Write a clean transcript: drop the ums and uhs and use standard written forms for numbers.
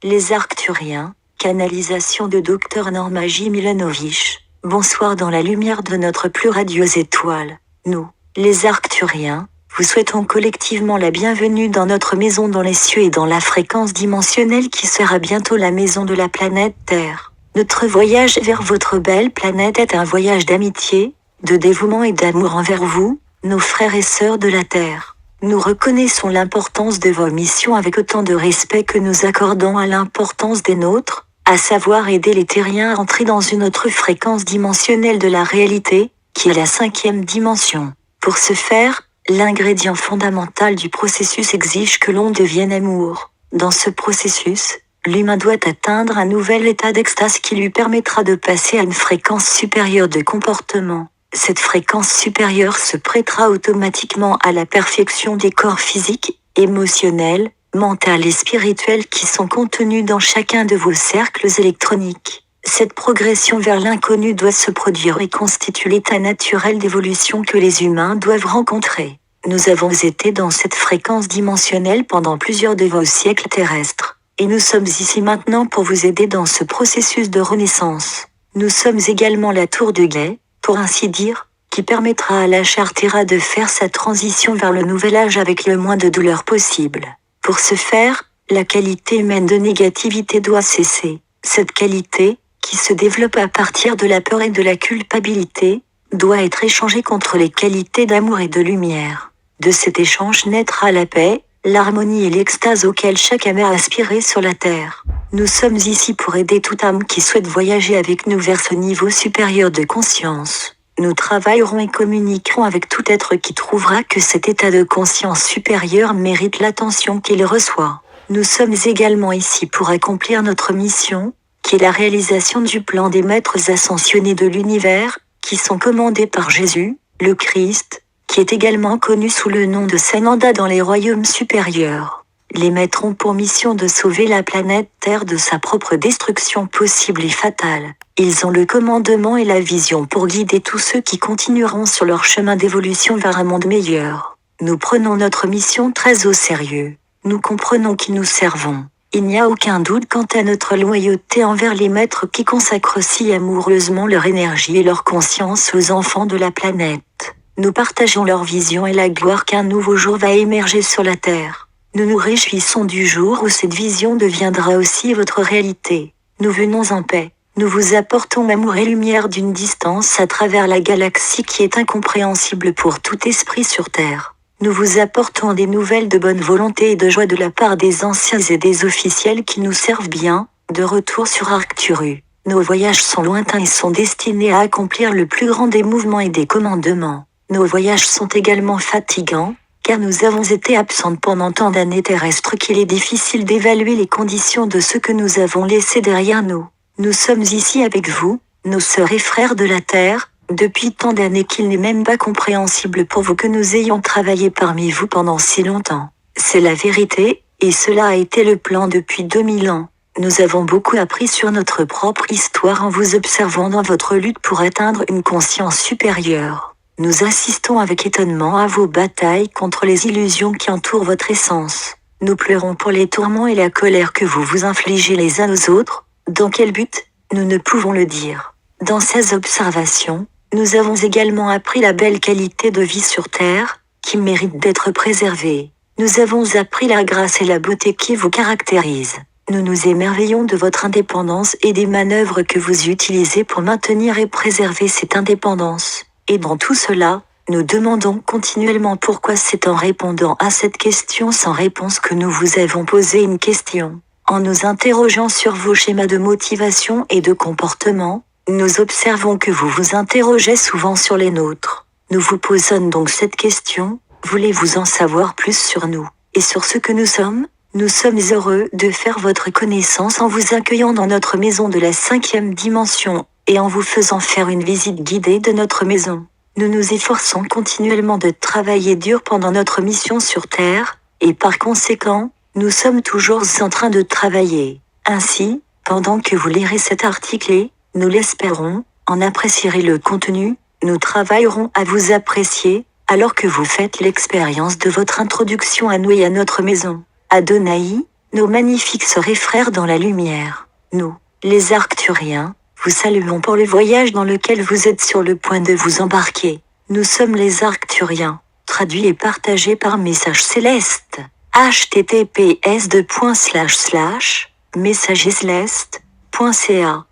Les Arcturiens, canalisation de Dr Norma J. Milanovic. Bonsoir dans la lumière de notre plus radieuse étoile. Nous, les Arcturiens, vous souhaitons collectivement la bienvenue dans notre maison dans les cieux et dans la fréquence dimensionnelle qui sera bientôt la maison de la planète Terre. Notre voyage vers votre belle planète est un voyage d'amitié, de dévouement et d'amour envers vous, nos frères et sœurs de la Terre. Nous reconnaissons l'importance de vos missions avec autant de respect que nous accordons à l'importance des nôtres, à savoir aider les terriens à entrer dans une autre fréquence dimensionnelle de la réalité, qui est la 5e dimension. Pour ce faire, l'ingrédient fondamental du processus exige que l'on devienne amour. Dans ce processus, l'humain doit atteindre un nouvel état d'extase qui lui permettra de passer à une fréquence supérieure de comportement. Cette fréquence supérieure se prêtera automatiquement à la perfection des corps physiques, émotionnels, mentaux et spirituels qui sont contenus dans chacun de vos cercles électroniques. Cette progression vers l'inconnu doit se produire et constitue l'état naturel d'évolution que les humains doivent rencontrer. Nous avons été dans cette fréquence dimensionnelle pendant plusieurs de vos siècles terrestres, et nous sommes ici maintenant pour vous aider dans ce processus de renaissance. Nous sommes également la tour de guet, pour ainsi dire, qui permettra à la Chartera de faire sa transition vers le nouvel âge avec le moins de douleur possible. Pour ce faire, la qualité humaine de négativité doit cesser. Cette qualité, qui se développe à partir de la peur et de la culpabilité, doit être échangée contre les qualités d'amour et de lumière. De cet échange naîtra la paix, l'harmonie et l'extase auxquelles chaque âme a aspiré sur la terre. Nous sommes ici pour aider toute âme qui souhaite voyager avec nous vers ce niveau supérieur de conscience. Nous travaillerons et communiquerons avec tout être qui trouvera que cet état de conscience supérieure mérite l'attention qu'il reçoit. Nous sommes également ici pour accomplir notre mission, qui est la réalisation du plan des maîtres ascensionnés de l'univers, qui sont commandés par Jésus, le Christ, qui est également connu sous le nom de Sananda dans les royaumes supérieurs. Les maîtres ont pour mission de sauver la planète Terre de sa propre destruction possible et fatale. Ils ont le commandement et la vision pour guider tous ceux qui continueront sur leur chemin d'évolution vers un monde meilleur. Nous prenons notre mission très au sérieux. Nous comprenons qui nous servons. Il n'y a aucun doute quant à notre loyauté envers les maîtres qui consacrent si amoureusement leur énergie et leur conscience aux enfants de la planète. Nous partageons leur vision et la gloire qu'un nouveau jour va émerger sur la Terre. Nous nous réjouissons du jour où cette vision deviendra aussi votre réalité. Nous venons en paix. Nous vous apportons amour et lumière d'une distance à travers la galaxie qui est incompréhensible pour tout esprit sur Terre. Nous vous apportons des nouvelles de bonne volonté et de joie de la part des anciens et des officiels qui nous servent bien, de retour sur Arcturu. Nos voyages sont lointains et sont destinés à accomplir le plus grand des mouvements et des commandements. Nos voyages sont également fatigants, car nous avons été absentes pendant tant d'années terrestres qu'il est difficile d'évaluer les conditions de ce que nous avons laissé derrière nous. Nous sommes ici avec vous, nos sœurs et frères de la Terre, depuis tant d'années qu'il n'est même pas compréhensible pour vous que nous ayons travaillé parmi vous pendant si longtemps. C'est la vérité, et cela a été le plan depuis 2000 ans. Nous avons beaucoup appris sur notre propre histoire en vous observant dans votre lutte pour atteindre une conscience supérieure. Nous assistons avec étonnement à vos batailles contre les illusions qui entourent votre essence. Nous pleurons pour les tourments et la colère que vous vous infligez les uns aux autres. Dans quel but? Nous ne pouvons le dire. Dans ces observations, nous avons également appris la belle qualité de vie sur Terre, qui mérite d'être préservée. Nous avons appris la grâce et la beauté qui vous caractérisent. Nous nous émerveillons de votre indépendance et des manœuvres que vous utilisez pour maintenir et préserver cette indépendance. Et dans tout cela, nous demandons continuellement pourquoi c'est en répondant à cette question sans réponse que nous vous avons posé une question. En nous interrogeant sur vos schémas de motivation et de comportement, nous observons que vous vous interrogez souvent sur les nôtres. Nous vous posons donc cette question, voulez-vous en savoir plus sur nous et sur ce que nous sommes? Nous sommes heureux de faire votre connaissance en vous accueillant dans notre maison de la 5e dimension, et en vous faisant faire une visite guidée de notre maison. Nous nous efforçons continuellement de travailler dur pendant notre mission sur Terre, et par conséquent, nous sommes toujours en train de travailler. Ainsi, pendant que vous lirez cet article et, nous l'espérons, en apprécierez le contenu, nous travaillerons à vous apprécier, alors que vous faites l'expérience de votre introduction à nous et à notre maison. Adonai, nos magnifiques sœurs et frères dans la lumière, nous, les Arcturiens, vous saluons pour le voyage dans lequel vous êtes sur le point de vous embarquer. Nous sommes les Arcturiens, traduit et partagé par Message Céleste. https://messagesceleste.ca